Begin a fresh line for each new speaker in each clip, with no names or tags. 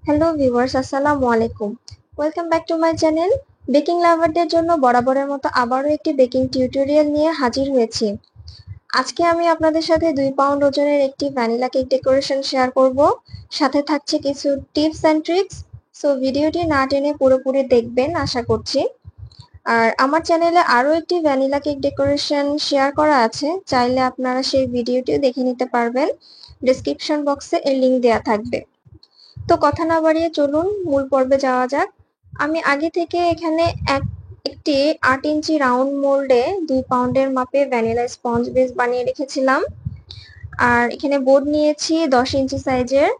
Hello viewers, আসসালামু আলাইকুম। Welcome back to my channel. Baking লাভারদের জন্য বরাবরের মতো আবারও একটি বেকিং টিউটোরিয়াল নিয়ে হাজির হয়েছি। আজকে আমি আপনাদের সাথে 2 পাউন্ড ওজনের একটি ভ্যানিলা কেক ডেকোরেশন শেয়ার করব। সাথে থাকছে কিছু টিপস অ্যান্ড ট্রিক্স। সো ভিডিওটি না টেনে পুরোপুরি দেখবেন আশা করছি। আর আমার চ্যানেলে আরও একটি ভ্যানিলা কেক ডেকোরেশন শেয়ার করা আছে, চাইলে আপনারা সেই ভিডিওটিও দেখে নিতে পারবেন। ডেসক্রিপশন বক্সে এর লিংক দেওয়া থাকবে। তো কথা না বাড়িয়ে চলুন মূল পর্বে যাওয়া যাক। আমি আগে থেকে এখানে একটি 8 ইঞ্চি রাউন্ড মোল্ডে 2 পাউন্ডের মাপে ভ্যানিলা স্পঞ্জ বেস বানিয়ে রেখেছিলাম। আর এখানে বোর্ড নিয়েছি 10 ইঞ্চি সাইজের।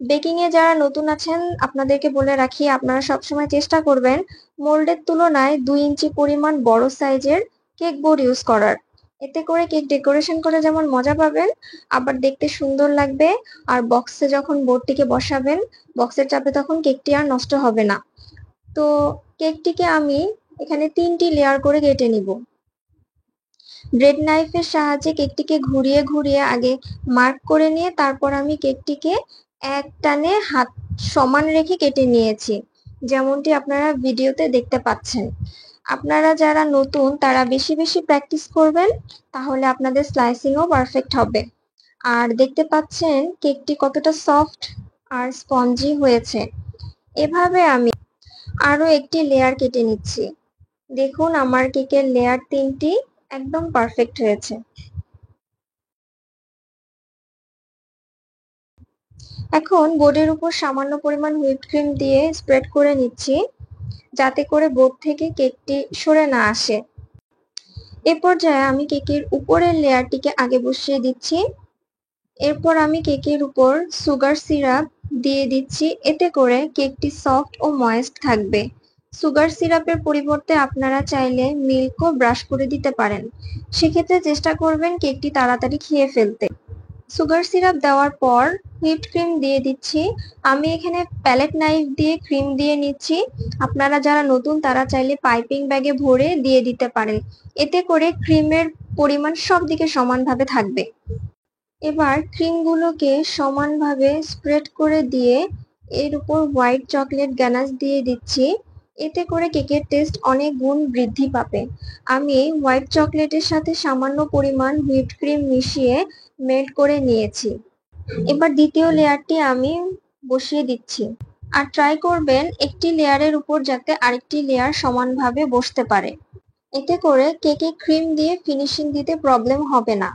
বেকিং এ যারা নতুন আছেন আপনাদেরকে বলে রাখি, আপনারা সবসময় চেষ্টা করবেন মোল্ডের তুলনায় 2 ইঞ্চি পরিমাণ বড় সাইজের কেক বোর্ড ইউজ করার। এতে করে কেক ডেকোরেশন করে যেমন মজা পাবেন, আবার দেখতে সুন্দর লাগবে। আর বক্সে যখন বোর্ডটিকে বসাবেন, বক্সের চাপে তখন কেকটি আর নষ্ট হবে না। তো কেকটিকে আমি এখানে 3টি লেয়ার করে কেটে নিব। ব্রেড নাইফের সাহায্যে কেকটিকে ঘুরিয়ে ঘুরিয়ে আগে মার্ক করে নিয়ে তারপর আমি কেকটিকে এক টানে হাত সমান রেখে কেটে নিয়েছি, যেমনটি আপনারা ভিডিওতে দেখতে পাচ্ছেন। আপনারা যারা নতুন তারা বেশি বেশি প্র্যাকটিস করবেন, তাহলে আপনাদের স্লাইসিংও পারফেক্ট হবে। আর দেখতে পাচ্ছেন কেকটি কতটা সফট আর স্পঞ্জি হয়েছে। এভাবে আমি আরো একটি লেয়ার কেটে নিচ্ছি। দেখুন আমার কেকের লেয়ার 3টি একদম পারফেক্ট হয়েছে। এখন বোর্ডের উপর সামান্য পরিমাণ হুইপড ক্রিম দিয়ে স্প্রেড করে নিচ্ছি, যাতে করে বোর্ড থেকে কেকটি সরে না আসে। এ পর্যায়ে আমি কেকের উপরের লেয়ারটিকে আগে বসিয়ে দিচ্ছি। এরপর আমি কেকের উপর সুগার সিরাপ দিয়ে দিচ্ছি, এতে করে কেকটি সফট ও ময়েস্ট থাকবে। সুগার সিরাপের পরিবর্তে আপনারা চাইলে মিল্কও ব্রাশ করে দিতে পারেন। সেক্ষেত্রে চেষ্টা করবেন কেকটি তাড়াতাড়ি খেয়ে ফেলতে। সুগার সিরাপ দেওয়ার পর হুইপড ক্রিম দিয়ে দিচ্ছি। আমি এখানে প্যালেট নাইফ দিয়ে ক্রিম দিয়ে নিচ্ছি। আপনারা যারা নতুন তারা চাইলে পাইপিং ব্যাগে ভরে দিয়ে দিতে পারেন। এতে করে ক্রিমের পরিমাণ সব দিকে সমানভাবে থাকবে। এবার ক্রিমগুলোকে সমানভাবে স্প্রেড করে দিয়ে এর উপর হোয়াইট চকলেট গ্যানাশ দিয়ে দিচ্ছি। এতে করে কেকের টেস্ট অনেক গুণ বৃদ্ধি পাবে। আমি হোয়াইট চকলেটের সাথে সামান্য পরিমাণ হুইপড ক্রিম মিশিয়ে মেল্ট করে নিয়েছি। এবার দ্বিতীয় লেয়ারটি আমি বসিয়ে দিচ্ছি। আর ট্রাই করবেন একটি লেয়ারের উপর যাতে আরেকটি লেয়ার সমানভাবে বসতে পারে। এতে করে কেকে ক্রিম দিয়ে ফিনিশিং দিতে প্রবলেম হবে না।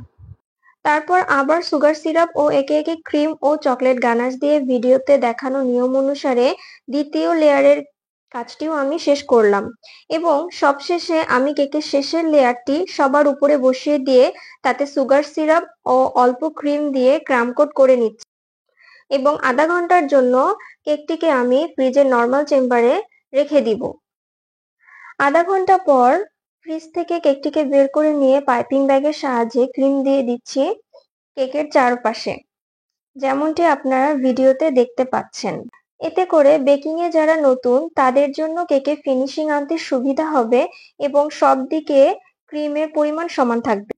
তারপর আবার সুগার সিরাপ ও একে একে ক্রিম ও চকলেট গানাশ দিয়ে ভিডিওতে দেখানো নিয়ম অনুসারে দ্বিতীয় লেয়ারের কাজটিও আমি শেষ করলাম। এবং সবশেষে আমি কেকের শেষের লেয়ারটি সবার উপরে বসিয়ে দিয়ে তাতে সুগার সিরাপ ও অল্প ক্রিম দিয়ে ক্রাম কোট করে নিচ্ছি। এবং আধা ঘন্টার জন্য কেকটিকে আমি ফ্রিজের নর্মাল চেম্বারে রেখে দিব। আধা ঘন্টা পর ফ্রিজ থেকে কেকটিকে বের করে নিয়ে পাইপিং ব্যাগের সাহায্যে ক্রিম দিয়ে দিচ্ছি কেকের চারপাশে, যেমনটি আপনারা ভিডিওতে দেখতে পাচ্ছেন। এতে করে বেকিং এ যারা নতুন তাদের জন্য কেকে ফিনিশিং আনতে সুবিধা হবে এবং সব দিকে ক্রিমের পরিমাণ সমান থাকবে।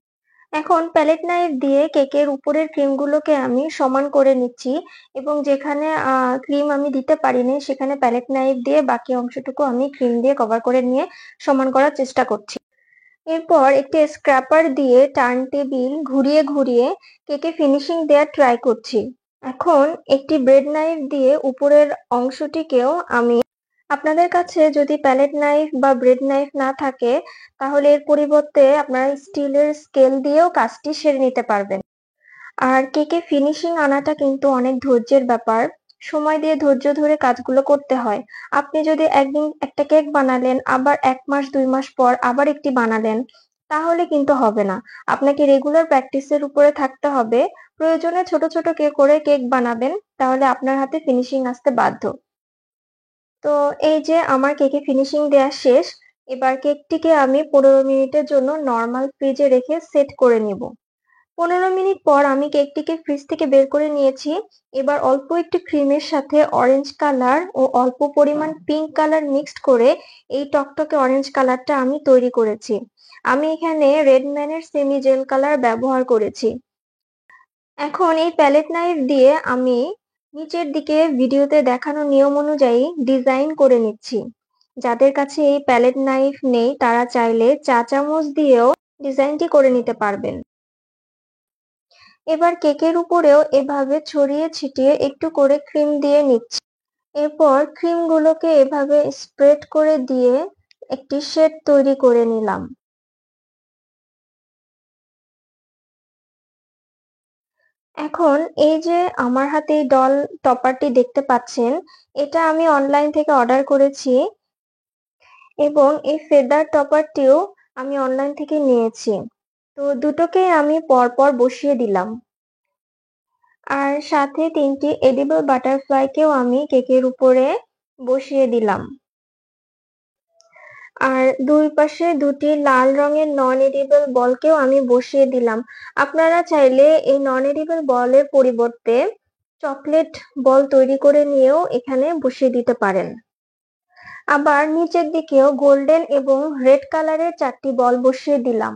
এখন প্যালেট নাইফ দিয়ে কেকের উপরের ক্রিমগুলোকে আমি সমান করে নিচ্ছি এবং যেখানে ক্রিম আমি দিতে পারিনি সেখানে প্যালেট নাইফ দিয়ে বাকি অংশটুকু আমি ক্রিম দিয়ে কভার করে নিয়ে সমান করার চেষ্টা করছি। এরপর একটি স্ক্র্যাপার দিয়ে টার্ন টেবিল ঘুরিয়ে ঘুরিয়ে কেকে ফিনিশিং দেওয়ার ট্রাই করছি। এখন একটি ব্রেড নাইফ দিয়ে উপরের অংশটিকেও আমি, আপনাদের কাছে যদি প্যালেট নাইফ বা ব্রেড নাইফ না থাকে তাহলে এর পরিবর্তে আপনারা স্টিলের স্কেল দিয়েও কাজটি সেরে নিতে পারবেন। আর কেকে ফিনিশিং আনাটা কিন্তু অনেক ধৈর্যের ব্যাপার। সময় দিয়ে ধৈর্য ধরে কাজগুলো করতে হয়। আপনি যদি একদিন একটা কেক বানালেন, আবার 1 মাস 2 মাস পর আবার একটি বানালেন, তাহলে কিন্তু হবে না। আপনাকে রেগুলার প্র্যাকটিসের উপরে থাকতে হবে। প্রয়োজনে ছোট ছোট করে কেক বানাবেন, তাহলে আপনার হাতে ফিনিশিং আসতে বাধ্য। তো এই যে আমার কেকে ফিনিশিং দেওয়া শেষ। এবার কেকটিকে আমি 15 মিনিটের জন্য নরমাল ফ্রিজে রেখে সেট করে নিব। 15 মিনিট পর আমি কেকটিকে ফ্রিজ থেকে বের করে নিয়েছি। এবার অল্প একটু ক্রিমের সাথে অরেঞ্জ কালার ও অল্প পরিমাণ পিঙ্ক কালার মিক্সড করে এই টকটকে অরেঞ্জ কালারটা আমি তৈরি করেছি। আমি এখানে রেডম্যানের সেমি জেল কালার ব্যবহার করেছি। এখন এই প্যালেট নাইফ দিয়ে আমি নিচের দিকে ভিডিওতে দেখানো নিয়ম অনুযায়ী ডিজাইন করে নিচ্ছি। যাদের কাছে এই প্যালেট নাইফ নেই তারা চাইলে চা চামচ দিয়েও ডিজাইনটি করে নিতে পারবেন। এবার কেকের উপরেও এভাবে ছড়িয়ে ছিটিয়ে একটু করে ক্রিম দিয়ে নিচ্ছি। এরপর ক্রিমগুলোকে এভাবে স্প্রেড করে দিয়ে একটি শেড তৈরি করে নিলাম। এখন এই যে আমার হাতে এই ডল টপারটি দেখতে পাচ্ছেন, এটা আমি অনলাইন থেকে অর্ডার করেছি এবং এই ফেদার টপারটিও আমি অনলাইন থেকে নিয়েছি। তো দুটোকেই আমি পরপর বসিয়ে দিলাম। আর সাথে ৩টি এডিবল বাটারফ্লাইকেও আমি কেকের উপরে বসিয়ে দিলাম। আর দুই পাশে দুটি লাল রঙের নন এডিবল বলকেও আমি বসিয়ে দিলাম। আপনারা চাইলে এই নন এডিবল বলের পরিবর্তে চকলেট বল তৈরি করে নিয়েও এখানে বসিয়ে দিতে পারেন। আবার নিচের দিকেও গোল্ডেন এবং রেড কালারের 4টি বল বসিয়ে দিলাম।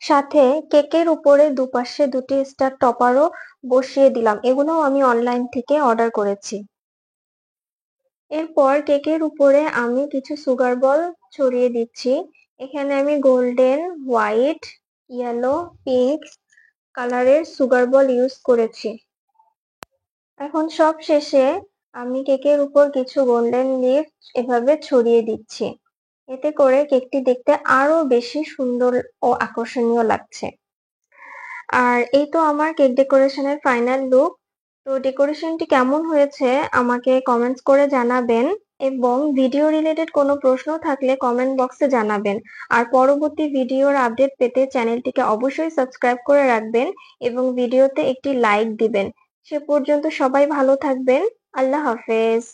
সাথে কেকের উপরে দুপাশে দুটি স্টার টপারও বসিয়ে দিলাম। এগুলোও আমি অনলাইন থেকে অর্ডার করেছি। এরপর কেকের উপরে আমি কিছু সুগার বল ছড়িয়ে দিচ্ছি। এখানে আমি গোল্ডেন, হোয়াইট, ইয়েলো, পিঙ্ক কালারের সুগার বল ইউজ করেছি। এখন সব শেষে আমি কেকের উপর কিছু গোল্ডেন লিফ এভাবে ছড়িয়ে দিচ্ছি। এতে করে কেকটি দেখতে আরো বেশি সুন্দর ও আকর্ষণীয় লাগছে। আর এই তো আমার কেক ডেকোরেশনের ফাইনাল লুক। তো ডেকোরেশনটি কেমন হয়েছে আমাকে কমেন্টস করে জানাবেন এবং ভিডিও রিলেটেড কোনো প্রশ্ন থাকলে কমেন্ট বক্সে জানাবেন। আর পরবর্তী ভিডিওর আপডেট পেতে চ্যানেলটিকে অবশ্যই সাবস্ক্রাইব করে রাখবেন এবং ভিডিওতে একটি লাইক দিবেন। সে পর্যন্ত সবাই ভালো থাকবেন। আল্লাহ হাফেজ।